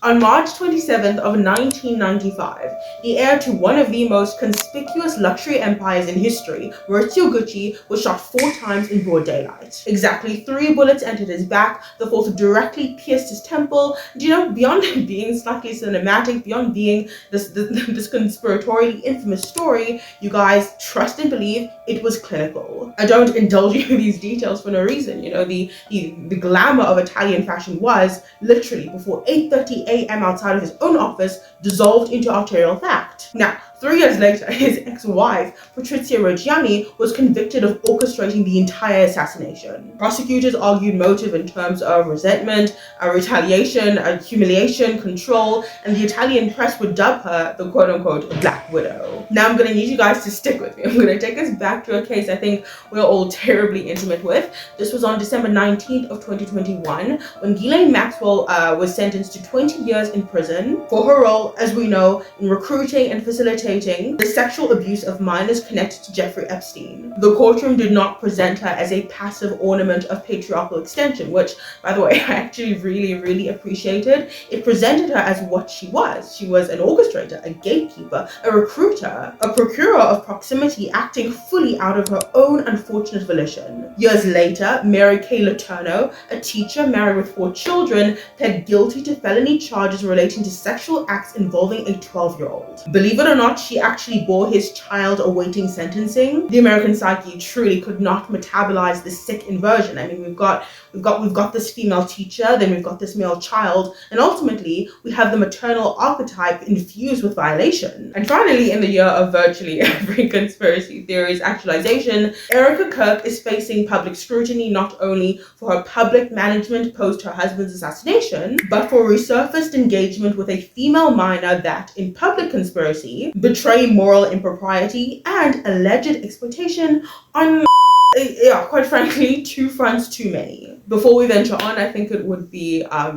On March 27th of 1995, the heir to one of the most conspicuous luxury empires in history, Maurizio Gucci, was shot 4 times in broad daylight. Exactly 3 bullets entered his back, the 4th directly pierced his temple. And, beyond being slightly cinematic, beyond being this conspiratorially infamous story, you guys trust and believe it was clinical. I don't indulge you in these details for no reason. The glamour of Italian fashion was literally before 8:30 a.m. outside of his own office dissolved into arterial fact. Now, 3 years later, his ex-wife, Patrizia Reggiani, was convicted of orchestrating the entire assassination. Prosecutors argued motive in terms of resentment, retaliation, humiliation, control, and the Italian press would dub her the quote-unquote Black Widow. Now I'm going to need you guys to stick with me. I'm going to take us back to a case I think we're all terribly intimate with. This was on December 19th of 2021 when Ghislaine Maxwell was sentenced to 20 years in prison for her role, as we know, in recruiting and facilitating the sexual abuse of minors connected to Jeffrey Epstein. The courtroom did not present her as a passive ornament of patriarchal extension, which, by the way, I actually really appreciated. It presented her as what she was. She was an orchestrator, a gatekeeper, a recruiter, a procurer of proximity, acting fully out of her own unfortunate volition. Years later, Mary Kay Letourneau, a teacher married with 4 children, pled guilty to felony charges relating to sexual acts involving a 12-year-old. Believe it or not, she actually bore his child awaiting sentencing. The American psyche truly could not metabolize this sick inversion. I mean, we've got this female teacher, then we've got this male child, and ultimately we have the maternal archetype infused with violation. And finally, in the year of virtually every conspiracy theory's actualization, Erica Kirk is facing public scrutiny not only for her public management post her husband's assassination, but for resurfaced engagement with a female minor that, in public conspiracy, betray moral impropriety and alleged exploitation on, quite frankly, 2 fronts too many. Before we venture on, I think it would be I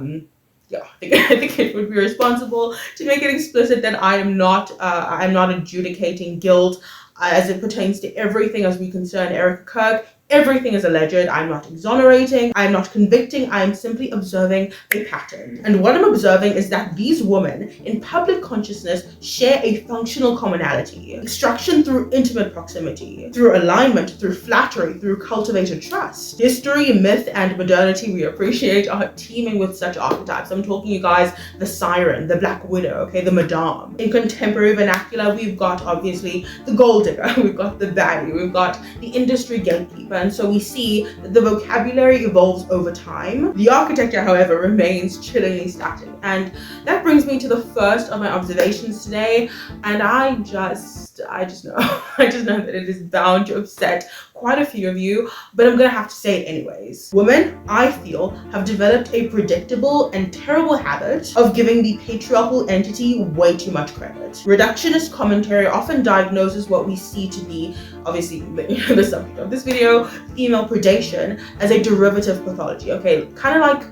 think it would be responsible to make it explicit that I'm not adjudicating guilt as it pertains to everything as we concern Erica Kirk. Everything is alleged. I'm not exonerating. I'm not convicting. I am simply observing a pattern. And what I'm observing is that these women in public consciousness share a functional commonality. Extraction through intimate proximity, through alignment, through flattery, through cultivated trust. History, myth, and modernity we appreciate are teeming with such archetypes. I'm talking, you guys, the siren, the Black Widow, okay, the madame. In contemporary vernacular, we've got obviously the gold digger, we've got the baddie, we've got the industry gatekeeper. And so we see that the vocabulary evolves over time. The architecture, however, remains chillingly static. And that brings me to the first of my observations today. And I just know, I just know that it is bound to upset quite a few of you, but I'm gonna have to say it anyways. Women, I feel, have developed a predictable and terrible habit of giving the patriarchal entity way too much credit. Reductionist commentary often diagnoses what we see to be, obviously, the subject of this video, female predation, as a derivative pathology. Okay, kind of like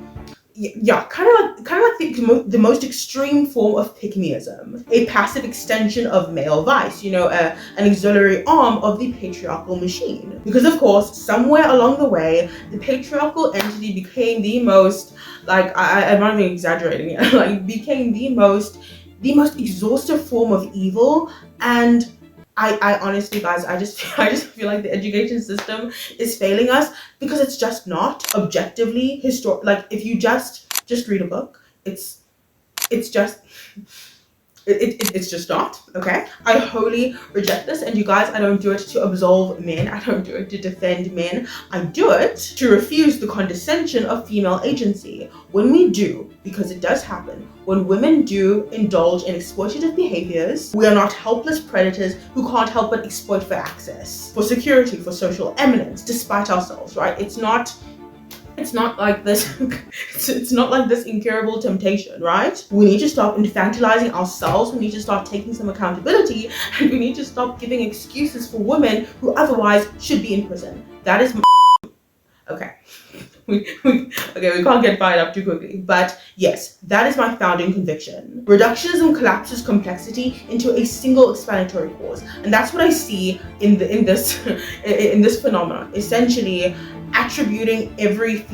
the most extreme form of pick-meism, a passive extension of male vice, an auxiliary arm of the patriarchal machine. Because of course, somewhere along the way, the patriarchal entity became the most, I'm not even exaggerating it, became the most exhaustive form of evil. And I honestly, guys, I just feel like the education system is failing us, because it's just not objectively historic. Like, if you just read a book, it's just not, okay? I wholly reject this, and you guys, I don't do it to absolve men, I don't do it to defend men, I do it to refuse the condescension of female agency. When we do, because it does happen, when women do indulge in exploitative behaviors, we are not helpless predators who can't help but exploit for access, for security, for social eminence, despite ourselves, right? It's not like this it's not like this incurable temptation, right? We need to stop infantilizing ourselves, we need to start taking some accountability, and we need to stop giving excuses for women who otherwise should be in prison. That is okay. We can't get fired up too quickly. But yes, that is my founding conviction. Reductionism collapses complexity into a single explanatory cause. And that's what I see in this phenomenon. Essentially, attributing every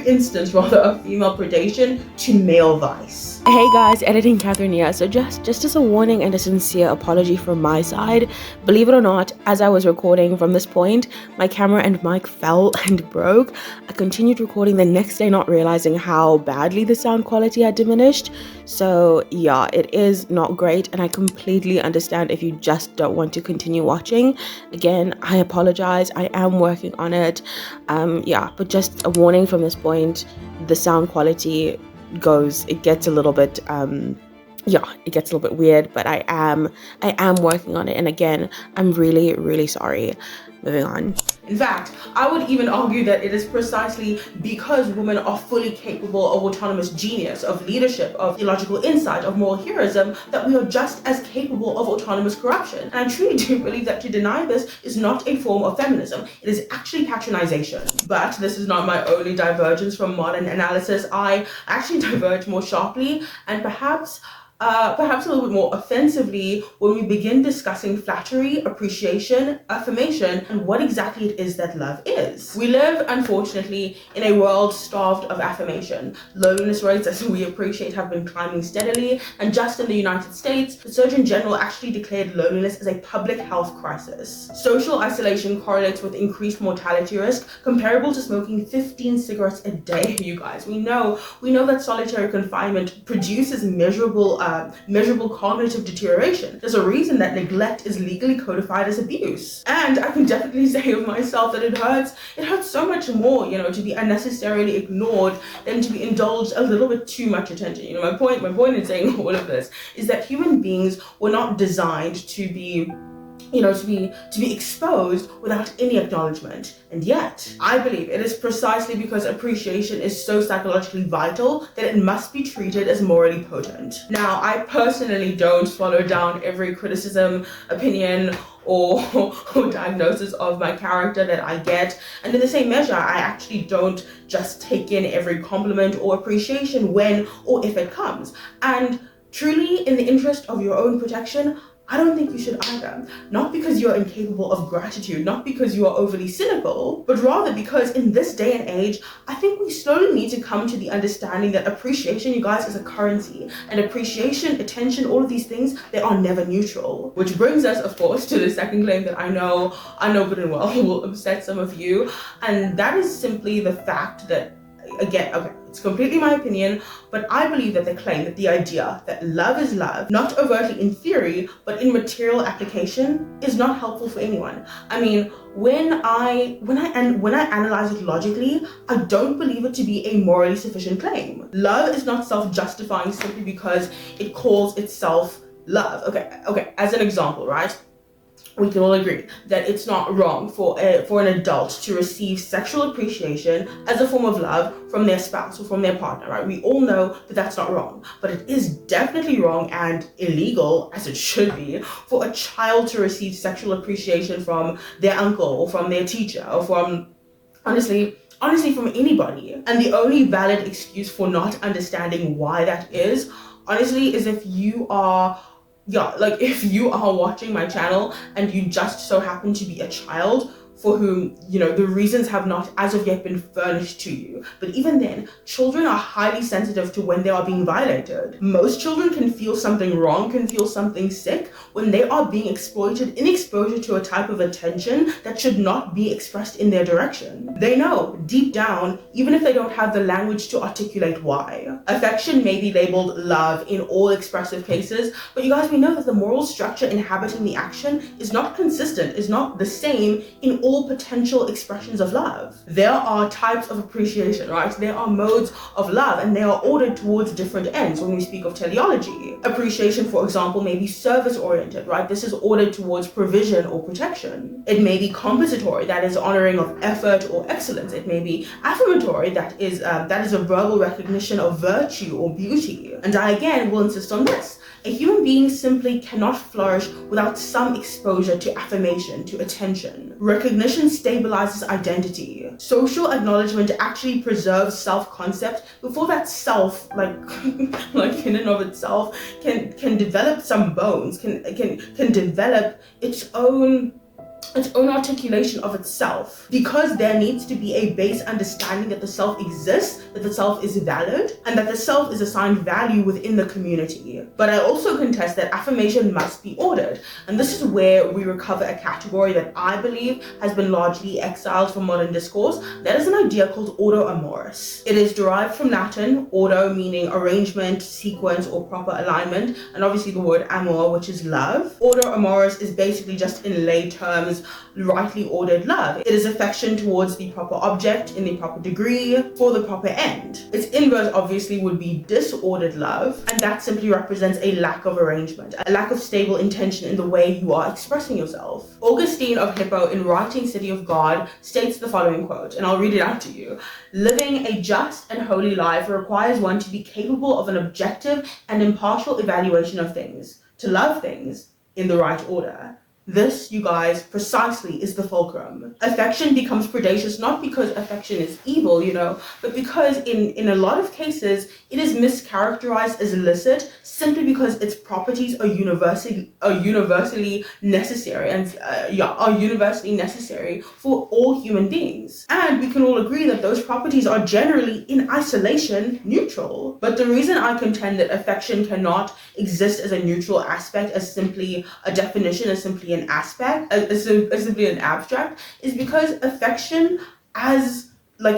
instance rather of female predation to male vice. Hey guys, editing Catherine here. So just as a warning and a sincere apology from my side, believe it or not, as I was recording from this point, my camera and mic fell and broke. I continued recording the next day, not realizing how badly the sound quality had diminished. So yeah, it is not great, and I completely understand if you just don't want to continue watching. Again, I apologize. I am working on it. Yeah, but just a warning from this point, the sound quality it gets a little bit it gets a little bit weird, but I am working on it, and again, I'm really sorry. Moving on. In fact, I would even argue that it is precisely because women are fully capable of autonomous genius, of leadership, of theological insight, of moral heroism, that we are just as capable of autonomous corruption. And I truly do believe that to deny this is not a form of feminism. It is actually patronization. But this is not my only divergence from modern analysis. I actually diverge more sharply and perhaps a little bit more offensively when we begin discussing flattery, appreciation, affirmation, and what exactly it is that love is. We live, unfortunately, in a world starved of affirmation. Loneliness rates, as we appreciate, have been climbing steadily, and just in the United States, the Surgeon General actually declared loneliness as a public health crisis. Social isolation correlates with increased mortality risk, comparable to smoking 15 cigarettes a day, you guys. We know that solitary confinement produces measurable cognitive deterioration. There's a reason that neglect is legally codified as abuse. And I can definitely say of myself that it hurts so much more, to be unnecessarily ignored than to be indulged a little bit too much attention. My point in saying all of this is that human beings were not designed to be to be exposed without any acknowledgement. And yet, I believe it is precisely because appreciation is so psychologically vital that it must be treated as morally potent. Now, I personally don't swallow down every criticism, opinion, or diagnosis of my character that I get. And in the same measure, I actually don't just take in every compliment or appreciation when or if it comes. And truly, in the interest of your own protection, I don't think you should either. Not because you're incapable of gratitude, not because you are overly cynical, but rather because in this day and age, I think we slowly need to come to the understanding that appreciation, you guys, is a currency. And appreciation, attention, all of these things, they are never neutral. Which brings us, of course, to the second claim that I know good and well will upset some of you. And that is simply the fact that, again, okay, it's completely my opinion, but I believe that the idea that love is love, not overtly in theory, but in material application, is not helpful for anyone. I mean, when I analyze it logically, I don't believe it to be a morally sufficient claim. Love is not self-justifying simply because it calls itself love. Okay, as an example, right? We can all agree that it's not wrong for an adult to receive sexual appreciation as a form of love from their spouse or from their partner, right? We all know that that's not wrong, but it is definitely wrong and illegal, as it should be, for a child to receive sexual appreciation from their uncle or from their teacher or from, honestly, from anybody. And the only valid excuse for not understanding why that is, honestly, is if you are watching my channel and you just so happen to be a child for whom, the reasons have not as of yet been furnished to you. But even then, children are highly sensitive to when they are being violated. Most children can feel something wrong, can feel something sick when they are being exploited in exposure to a type of attention that should not be expressed in their direction. They know, deep down, even if they don't have the language to articulate why. Affection may be labeled love in all expressive cases, but you guys, we know that the moral structure inhabiting the action is not consistent, is not the same in all potential expressions of love. There are types of appreciation, right? There are modes of love, and they are ordered towards different ends when we speak of teleology. Appreciation, for example, may be service-oriented, right? This is ordered towards provision or protection. It may be compensatory, that is honoring of effort or excellence. It may be affirmatory, that is a verbal recognition of virtue or beauty. And I again will insist on this. A human being simply cannot flourish without some exposure to affirmation, to attention. Recognition stabilizes identity. Social acknowledgement actually preserves self-concept before that self, like in and of itself, can develop some bones, can develop its own its own articulation of itself, because there needs to be a base understanding that the self exists, that the self is valid, and that the self is assigned value within the community. But I also contest that affirmation must be ordered, and this is where we recover a category that I believe has been largely exiled from modern discourse. That is an idea called ordo amoris. It is derived from Latin, ordo meaning arrangement, sequence, or proper alignment, and obviously the word amor, which is love. Ordo amoris is basically, just in lay terms, rightly ordered love. It is affection towards the proper object in the proper degree for the proper end. Its inverse obviously would be disordered love, and that simply represents a lack of arrangement, a lack of stable intention in the way you are expressing yourself. Augustine of Hippo, in writing City of God, states the following quote, and I'll read it out to you. Living a just and holy life requires one to be capable of an objective and impartial evaluation of things, to love things in the right order. This, you guys, precisely is the fulcrum. Affection becomes predacious not because affection is evil, but because in a lot of cases, it is mischaracterized as illicit simply because its properties are universally necessary and are universally necessary for all human beings. And we can all agree that those properties are generally in isolation neutral. But the reason I contend that affection cannot exist as a neutral aspect, as simply a definition, as simply an aspect, as simply an abstract, is because affection, as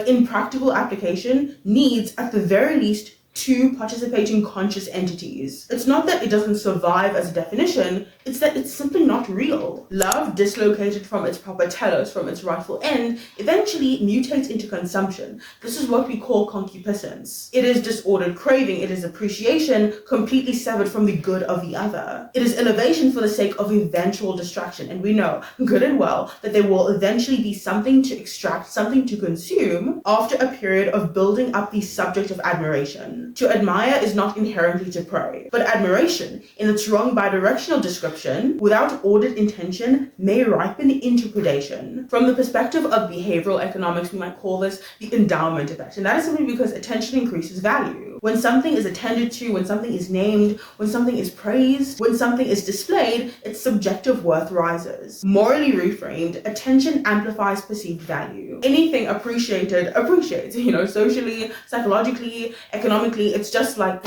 in practical application, needs at the very least two participating conscious entities. It's not that it doesn't survive as a definition, it's that it's simply not real. Love, dislocated from its proper telos, from its rightful end, eventually mutates into consumption. This is what we call concupiscence. It is disordered craving, it is appreciation completely severed from the good of the other. It is elevation for the sake of eventual distraction, and we know good and well that there will eventually be something to extract, something to consume after a period of building up the subject of admiration. To admire is not inherently to pray, but admiration, in its wrong bidirectional description, without ordered intention, may ripen into predation. From the perspective of behavioral economics, we might call this the endowment effect, and that is simply because attention increases value. When something is attended to, when something is named, when something is praised, when something is displayed, its subjective worth rises. Morally reframed, attention amplifies perceived value. Anything appreciated appreciates, socially, psychologically, economically. It's just like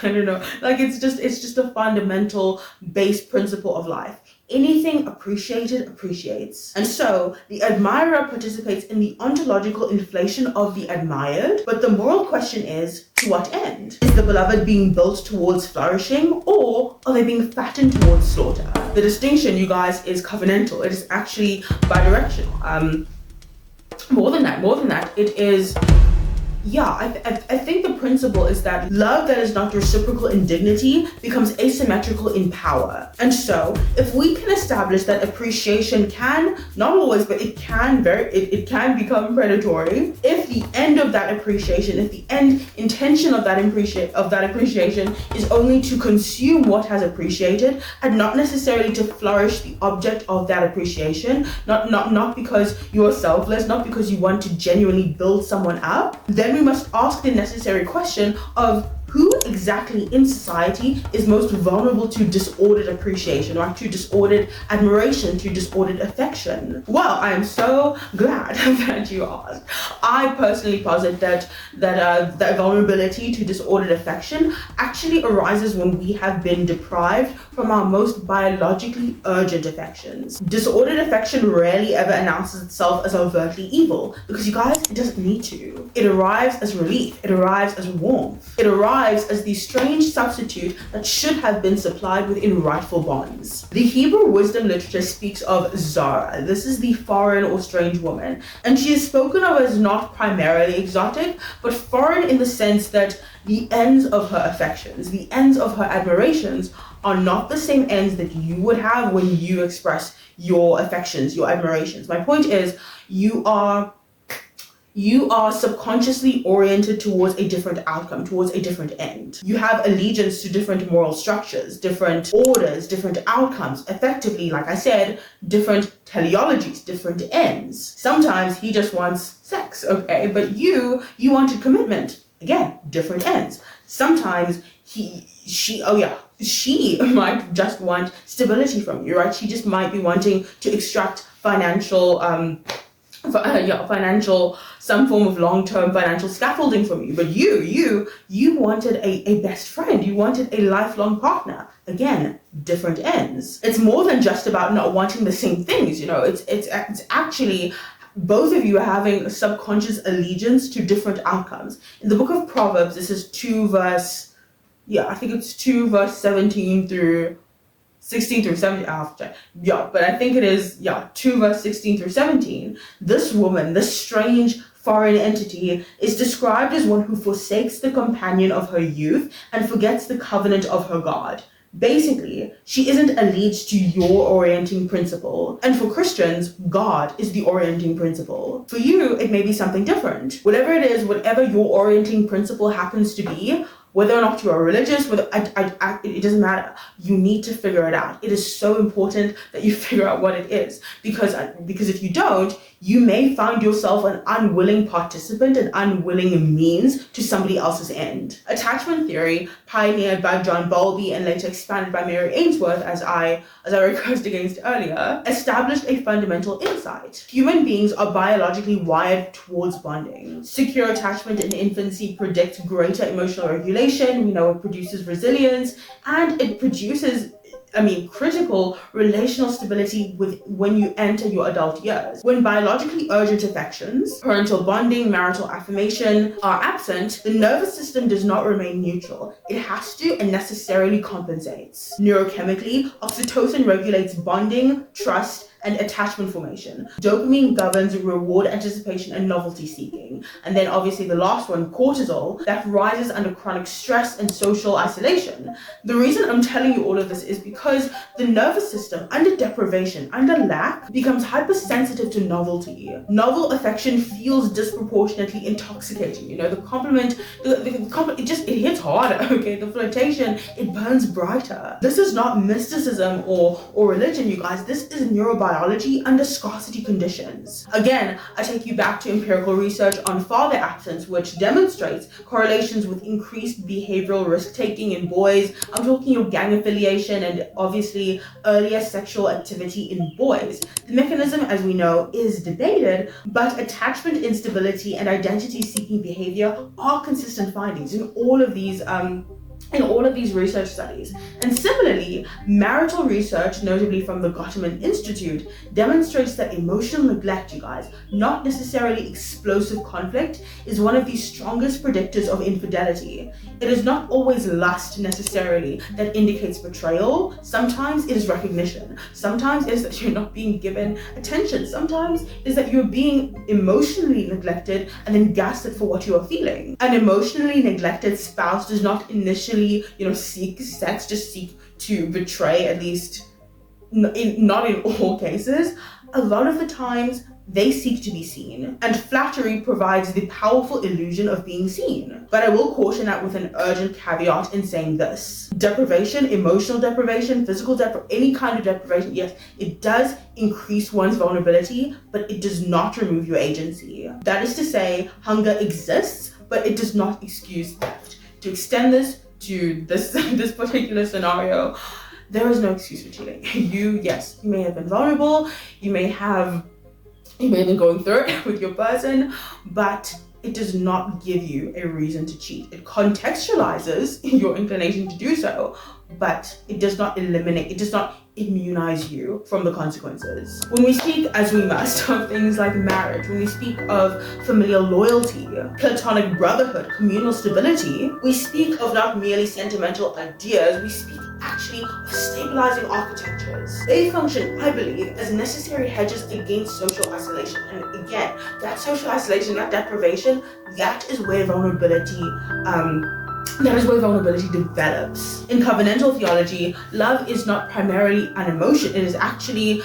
I don't know, it's just a fundamental base principle of life. Anything appreciated appreciates. And so the admirer participates in the ontological inflation of the admired, but the moral question is, to what end? Is the beloved being built towards flourishing, or are they being fattened towards slaughter? The distinction, you guys, is covenantal. It is actually bidirectional. More than that, it is... I think the principle is that love that is not reciprocal in dignity becomes asymmetrical in power. And so, if we can establish that appreciation can, not always, but it can become predatory, if the end of that appreciation, if the end intention of that appreciation is only to consume what has appreciated and not necessarily to flourish the object of that appreciation, not because you are selfless, not because you want to genuinely build someone up, then we must ask the necessary question of who exactly in society is most vulnerable to disordered appreciation, or to disordered admiration, to disordered affection? Well, I am so glad that you asked. I personally posit that vulnerability to disordered affection actually arises when we have been deprived from our most biologically urgent affections. Disordered affection rarely ever announces itself as overtly evil, because you guys, it doesn't need to. It arrives as relief, it arrives as warmth, it arrives as the strange substitute that should have been supplied within rightful bonds. The Hebrew wisdom literature speaks of Zara. This is the foreign or strange woman, and she is spoken of as not primarily exotic, but foreign in the sense that the ends of her affections, the ends of her admirations, are not the same ends that you would have when you express your affections, your admirations. My point is, you are subconsciously oriented towards a different outcome, towards a different end. You have allegiance to different moral structures, different orders, different outcomes. Effectively, like I said, different teleologies, different ends. Sometimes he just wants sex, okay? But you wanted commitment. Again, different ends. Sometimes she might just want stability from you, right? She just might be wanting to extract financial some form of long-term financial scaffolding from you. But you wanted a best friend. You wanted a lifelong partner. Again, different ends. It's more than just about not wanting the same things. It's actually both of you are having a subconscious allegiance to different outcomes. In the book of Proverbs, this is 2 verse 17 through 16 through 17, but I think it is 2 verse 16 through 17. This woman, this strange foreign entity, is described as one who forsakes the companion of her youth and forgets the covenant of her God. Basically, she isn't alleged to your orienting principle. And for Christians, God is the orienting principle. For you, it may be something different. Whatever it is, whatever your orienting principle happens to be, whether or not you are religious, it doesn't matter. You need to figure it out. It is so important that you figure out what it is. Because if you don't, you may find yourself an unwilling participant, an unwilling means to somebody else's end. Attachment theory, pioneered by John Bowlby and later expanded by Mary Ainsworth, as I requested against earlier, established a fundamental insight. Human beings are biologically wired towards bonding. Secure attachment in infancy predicts greater emotional regulation. We know it produces resilience, and it produces critical relational stability when you enter your adult years. When biologically urgent affections, parental bonding, marital affirmation are absent, the nervous system does not remain neutral. It has to and necessarily compensates. Neurochemically, oxytocin regulates bonding, trust, and attachment formation. Dopamine governs reward anticipation and novelty seeking. And then obviously the last one, cortisol, that rises under chronic stress and social isolation. The reason I'm telling you all of this is because the nervous system, under deprivation, under lack, becomes hypersensitive to novelty. Novel affection feels disproportionately intoxicating. The compliment, it hits harder, okay? The flirtation, it burns brighter. This is not mysticism or religion, you guys. This is neurobiology under scarcity conditions. Again, I take you back to empirical research on father absence, which demonstrates correlations with increased behavioral risk-taking in boys. I'm talking of gang affiliation and obviously earlier sexual activity in boys. The mechanism, as we know, is debated, but attachment instability and identity-seeking behavior are consistent findings in all of these research studies. And similarly, marital research, notably from the Gottman Institute, demonstrates that emotional neglect, you guys, not necessarily explosive conflict, is one of the strongest predictors of infidelity. It is not always lust necessarily that indicates betrayal. Sometimes it is recognition. Sometimes it is that you're not being given attention. Sometimes it is that you're being emotionally neglected and then gaslit for what you are feeling. An emotionally neglected spouse does not initially seek sex, just seek to betray, at least not in all cases. A lot of the times they seek to be seen, and flattery provides the powerful illusion of being seen. But I will caution that with an urgent caveat in saying this: deprivation, emotional deprivation, physical any kind of deprivation, yes, it does increase one's vulnerability, but it does not remove your agency. That is to say, hunger exists, but it does not excuse theft. To extend this to this particular scenario, there is no excuse for cheating. You may have been vulnerable, you may have been going through it with your person, but it does not give you a reason to cheat. It contextualizes your inclination to do so, but it does not immunize you from the consequences. When we speak, as we must, of things like marriage, when we speak of familial loyalty, platonic brotherhood, communal stability, we speak of not merely sentimental ideas, we speak actually of stabilizing architectures. They function, I believe, as necessary hedges against social isolation. And again, that social isolation, that deprivation, that is where vulnerability develops. In covenantal theology, love is not primarily an emotion. It is actually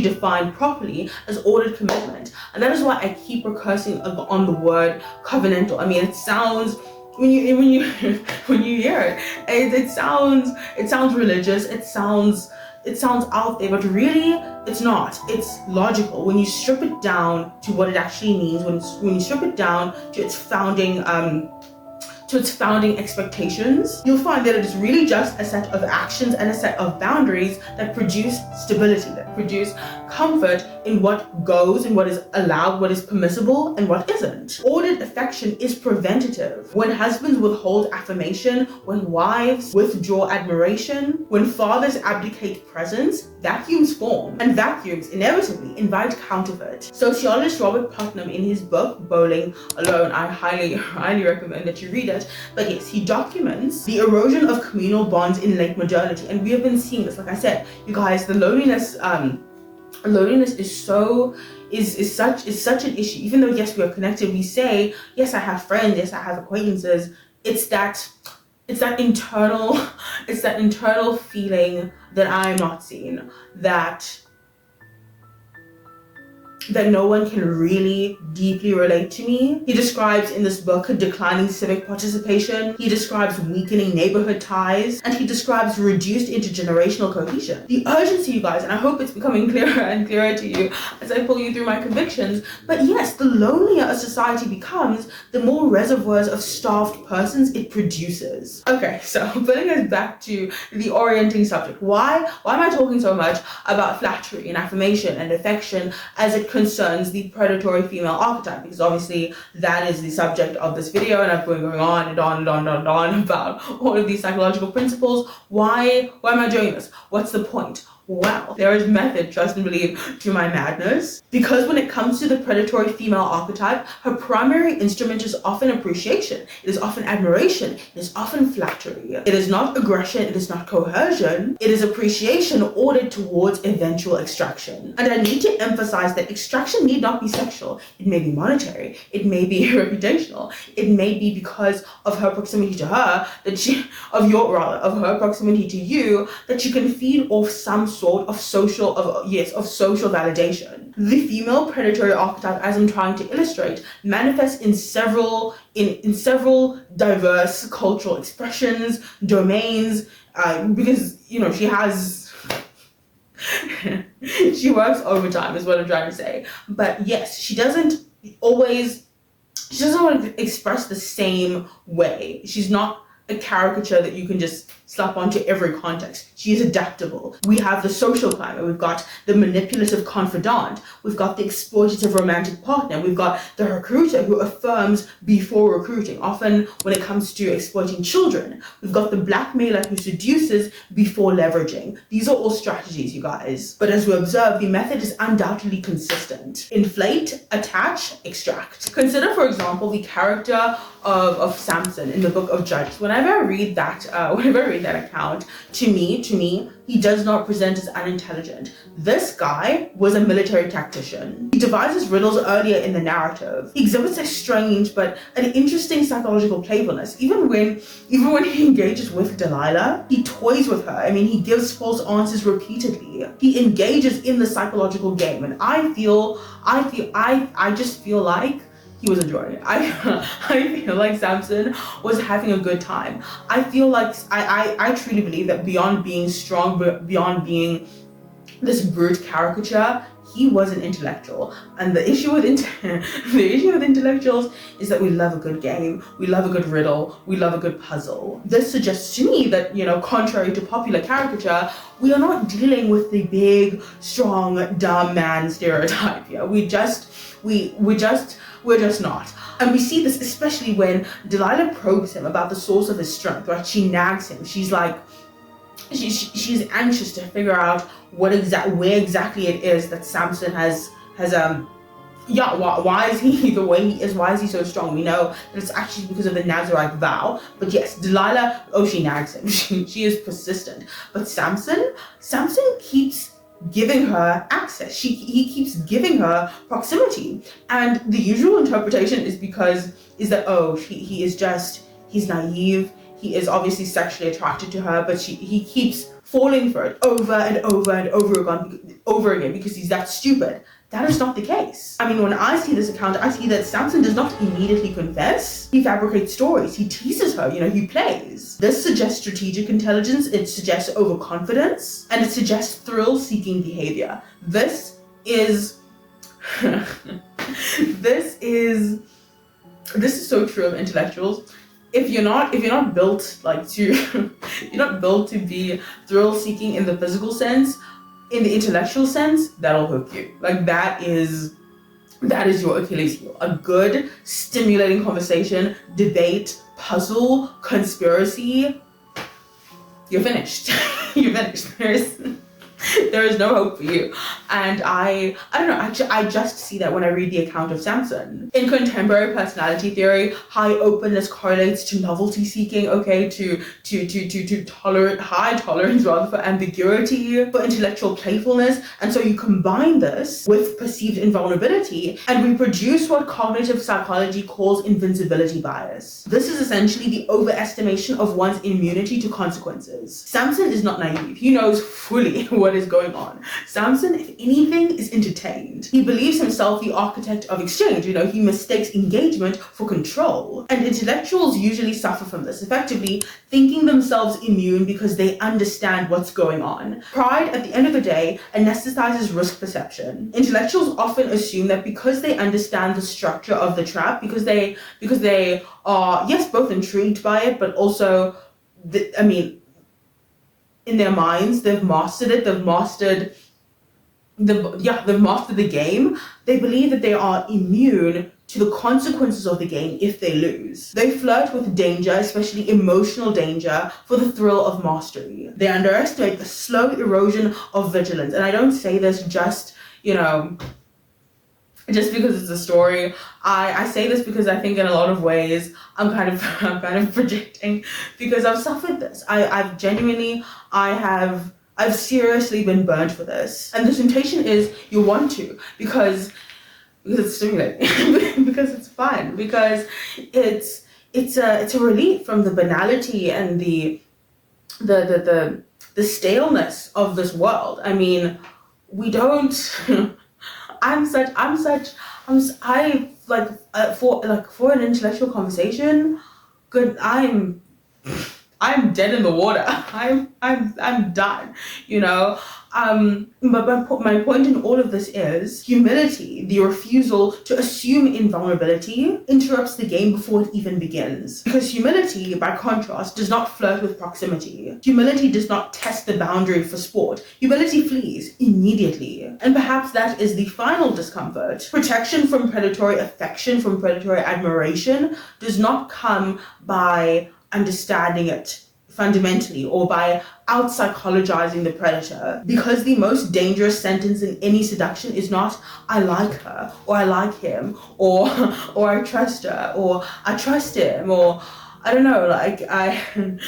defined properly as ordered commitment. And that is why I keep recursing on the word covenantal. It sounds, when you hear it, it sounds religious, it sounds out there, but really it's not. It's logical when you strip it down to what it actually means, when you strip it down to its founding to its founding expectations, you'll find that it is really just a set of actions and a set of boundaries that produce stability, that produce comfort in what goes and what is allowed, what is permissible and what isn't. Ordered affection is preventative. When husbands withhold affirmation, when wives withdraw admiration, when fathers abdicate presence, vacuums form, and vacuums inevitably invite counterfeit. Sociologist Robert Putnam, in his book Bowling Alone, I highly recommend that you read it, but yes, he documents the erosion of communal bonds in late modernity, and we have been seeing this. Like I said, you guys, the loneliness is such an issue. Even though yes, we are connected, we say yes, I have friends, yes, I have acquaintances. It's that internal feeling that I'm not seen, that no one can really deeply relate to me. He describes in this book declining civic participation, he describes weakening neighborhood ties, and he describes reduced intergenerational cohesion. The urgency, you guys, and I hope it's becoming clearer and clearer to you as I pull you through my convictions, but yes, the lonelier a society becomes, the more reservoirs of starved persons it produces. Okay, so putting us back to the orienting subject, why am I talking so much about flattery and affirmation and affection as it concerns the predatory female archetype? Because obviously that is the subject of this video, and I've been going on and on and on and on about all of these psychological principles. Why am I doing this? What's the point? Well, there is method, trust and believe, to my madness. Because when it comes to the predatory female archetype, her primary instrument is often appreciation. It is often admiration. It is often flattery. It is not aggression. It is not coercion. It is appreciation ordered towards eventual extraction. And I need to emphasize that extraction need not be sexual. It may be monetary. It may be reputational. It may be because of her proximity to her, of her proximity to you, that you can feed off some sort of social validation. The female predatory archetype, as I'm trying to illustrate, manifests in several diverse cultural expressions, domains, because she works overtime is what I'm trying to say. But yes, she doesn't want to express the same way. She's not a caricature that you can just slap onto every context. She is adaptable. We have the social climber, we've got the manipulative confidant, we've got the exploitative romantic partner, we've got the recruiter who affirms before recruiting, often when it comes to exploiting children. We've got the blackmailer who seduces before leveraging. These are all strategies, you guys. But as we observe, the method is undoubtedly consistent. Inflate, attach, extract. Consider, for example, the character of Samson in the book of Judges. Whenever I read that account, to me, he does not present as unintelligent. This guy was a military tactician. He devises riddles earlier in the narrative. He exhibits a strange but an interesting psychological playfulness. Even when he engages with Delilah, he toys with her. I mean, he gives false answers repeatedly. He engages in the psychological game, and I just feel like he was enjoying it. I feel like Samson was having a good time. I feel like I truly believe that beyond being strong, beyond being this brute caricature, he was an intellectual. And the issue with intellectuals is that we love a good game, we love a good riddle, we love a good puzzle. This suggests to me that, contrary to popular caricature, we are not dealing with the big, strong, dumb man stereotype. Yeah, we're just not. And we see this especially when Delilah probes him about the source of his strength, right? She nags him. She's like, she's anxious to figure out where exactly it is that Samson why is he the way he is? Why is he so strong? We know that it's actually because of the Nazarite vow. But yes, Delilah, she nags him. She is persistent. But Samson keeps giving her access. He keeps giving her proximity. And the usual interpretation is that he's naive. He is obviously sexually attracted to her, but he keeps falling for it over and over and over again because he's that stupid. That is not the case. I mean, when I see this account, I see that Samson does not immediately confess. He fabricates stories. He teases her. He plays. This suggests strategic intelligence. It suggests overconfidence, and it suggests thrill-seeking behavior. This is so true of intellectuals. if you're not built like to you're not built to be thrill seeking in the physical sense, in the intellectual sense, that'll hook you. Like that is your Achilles heel. A good stimulating conversation, debate, puzzle, conspiracy, you're finished. You're finished. There is no hope for you. And I don't know, actually I just see that when I read the account of Samson. In contemporary personality theory, high openness correlates to novelty seeking, okay, to high tolerance rather for ambiguity, for intellectual playfulness. And so you combine this with perceived invulnerability and we produce what cognitive psychology calls invincibility bias. This is essentially the overestimation of one's immunity to consequences. Samson is not naive. He knows fully what is going on. Samson, if anything, is entertained. He believes himself the architect of exchange. He mistakes engagement for control. And intellectuals usually suffer from this, effectively thinking themselves immune because they understand what's going on. Pride, at the end of the day, anesthetizes risk perception. Intellectuals often assume that because they understand the structure of the trap, because they are, yes, both intrigued by it, but also, in their minds, they've mastered it, they've mastered the game. They believe that they are immune to the consequences of the game if they lose. They flirt with danger, especially emotional danger, for the thrill of mastery. They underestimate the slow erosion of vigilance. And I don't say this just because it's a story. I say this because I think in a lot of ways I'm kind of projecting, because I've suffered this. I've seriously been burned for this. And the temptation is you want to because it's stimulating, because it's fun, because it's a relief from the banality and the staleness of this world. I mean, we don't for an intellectual conversation, good, I'm dead in the water. I'm done, But my point in all of this is humility, the refusal to assume invulnerability, interrupts the game before it even begins. Because humility, by contrast, does not flirt with proximity. Humility does not test the boundary for sport. Humility flees immediately. And perhaps that is the final discomfort. Protection from predatory affection, from predatory admiration, does not come by understanding it fundamentally or by out-psychologizing the predator, because the most dangerous sentence in any seduction is not "I like her" or "I like him" or "I trust her" or "I trust him" or I don't know, like I can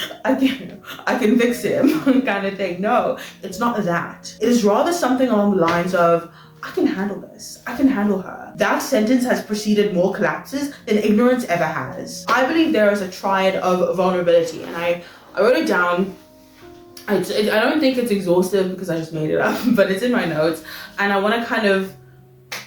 fix him kind of thing. No, it's not that. It is rather something along the lines of, I can handle this. I can handle her. That sentence has preceded more collapses than ignorance ever has. I believe there is a triad of vulnerability, and I wrote it down. I don't think it's exhaustive because I just made it up, but it's in my notes. And I want to kind of,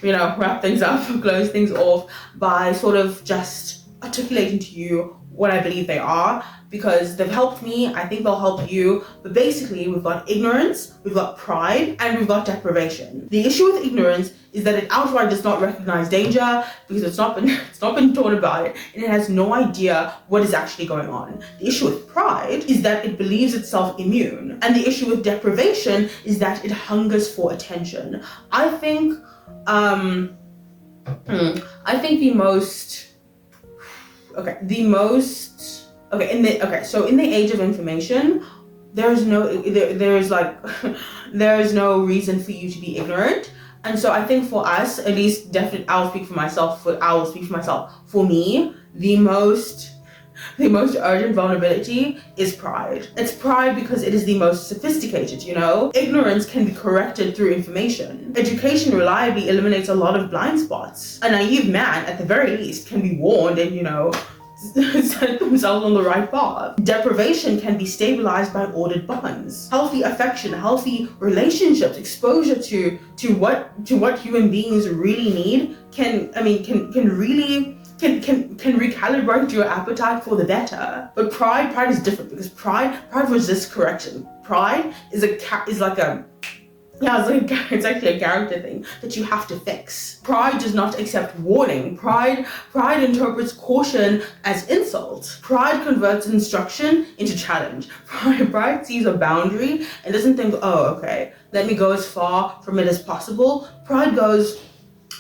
wrap things up, close things off by sort of just articulating to you what I believe they are, because they've helped me. I think they'll help you. But basically, we've got ignorance, we've got pride, and we've got deprivation. The issue with ignorance is that it outright does not recognize danger because it's not been taught about it, and it has no idea what is actually going on. The issue with pride is that it believes itself immune, and the issue with deprivation is that it hungers for attention. I think so in the age of information, there is no reason for you to be ignorant. And so I think for us, at least, definitely, I will speak for myself. For me, the most urgent vulnerability is pride. It's pride because it is the most sophisticated, Ignorance can be corrected through information. Education reliably eliminates a lot of blind spots. A naive man, at the very least, can be warned and, set themselves on the right path. Deprivation can be stabilized by ordered bonds. Healthy affection, healthy relationships, exposure to what human beings really need can recalibrate your appetite for the better. But pride is different, because pride resists correction. Pride is like a Yeah, it's actually a character thing that you have to fix. Pride does not accept warning. Pride interprets caution as insult. Pride converts instruction into challenge. Pride sees a boundary and doesn't think, oh, okay, let me go as far from it as possible. Pride goes,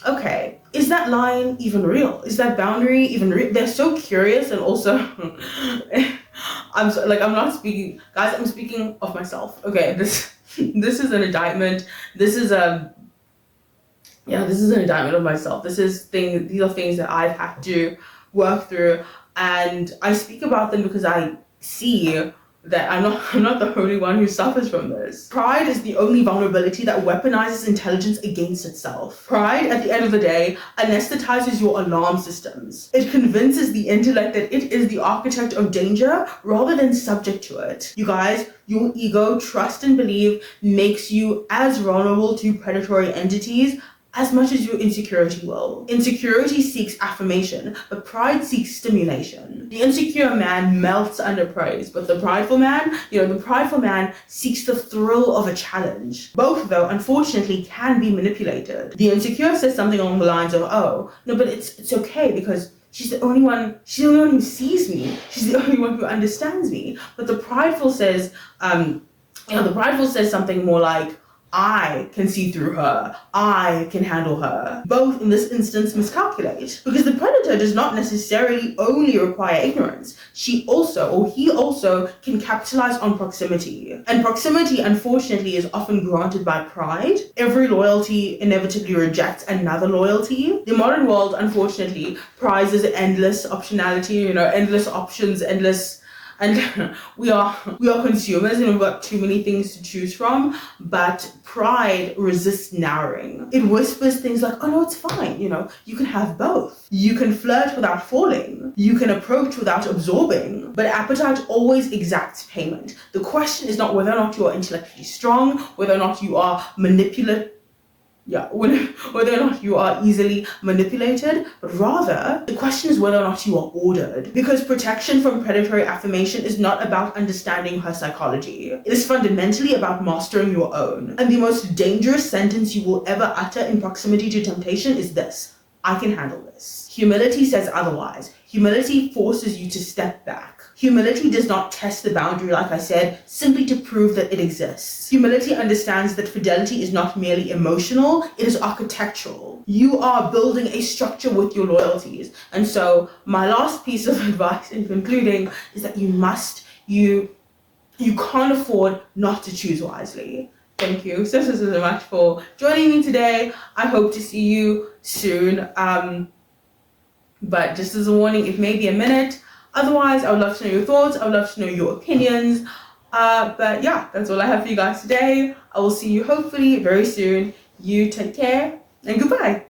okay, is that line even real? Is that boundary even real? They're so curious, and also I'm not speaking, guys, I'm speaking of myself. Okay, this is an indictment. This is an indictment of myself. These are things that I've had to work through, and I speak about them because I see that I'm not the only one who suffers from this. Pride is the only vulnerability that weaponizes intelligence against itself. Pride, at the end of the day, anesthetizes your alarm systems. It convinces the intellect that it is the architect of danger rather than subject to it. You guys, your ego, trust and believe, makes you as vulnerable to predatory entities as much as your insecurity will. Insecurity seeks affirmation, but pride seeks stimulation. The insecure man melts under praise, but the prideful man seeks the thrill of a challenge. Both, though, unfortunately, can be manipulated. The insecure says something along the lines of, oh, no, but it's okay because she's the only one who sees me. She's the only one who understands me. But the prideful says something more like, I can see through her. I can handle her. Both in this instance miscalculate, because the predator does not necessarily only require ignorance. He also can capitalize on proximity. And proximity, unfortunately, is often granted by pride. Every loyalty inevitably rejects another loyalty. The modern world, unfortunately, prizes endless optionality, endless options, and we are consumers and we've got too many things to choose from, but pride resists narrowing. It whispers things like, oh no, it's fine, you can have both. You can flirt without falling. You can approach without absorbing. But appetite always exacts payment. The question is not whether or not you are intellectually strong, whether or not you are whether or not you are easily manipulated, but rather the question is whether or not you are ordered. Because protection from predatory affirmation is not about understanding her psychology. It is fundamentally about mastering your own. And the most dangerous sentence you will ever utter in proximity to temptation is this: I can handle this. Humility says otherwise. Humility forces you to step back. Humility does not test the boundary, like I said, simply to prove that it exists. Humility understands that fidelity is not merely emotional, it is architectural. You are building a structure with your loyalties. And so my last piece of advice in concluding is that you can't afford not to choose wisely. Thank you so much for joining me today. I hope to see you soon. But just as a warning, it may be a minute. Otherwise, I would love to know your thoughts. I would love to know your opinions. But yeah, that's all I have for you guys today. I will see you hopefully very soon. You take care and goodbye.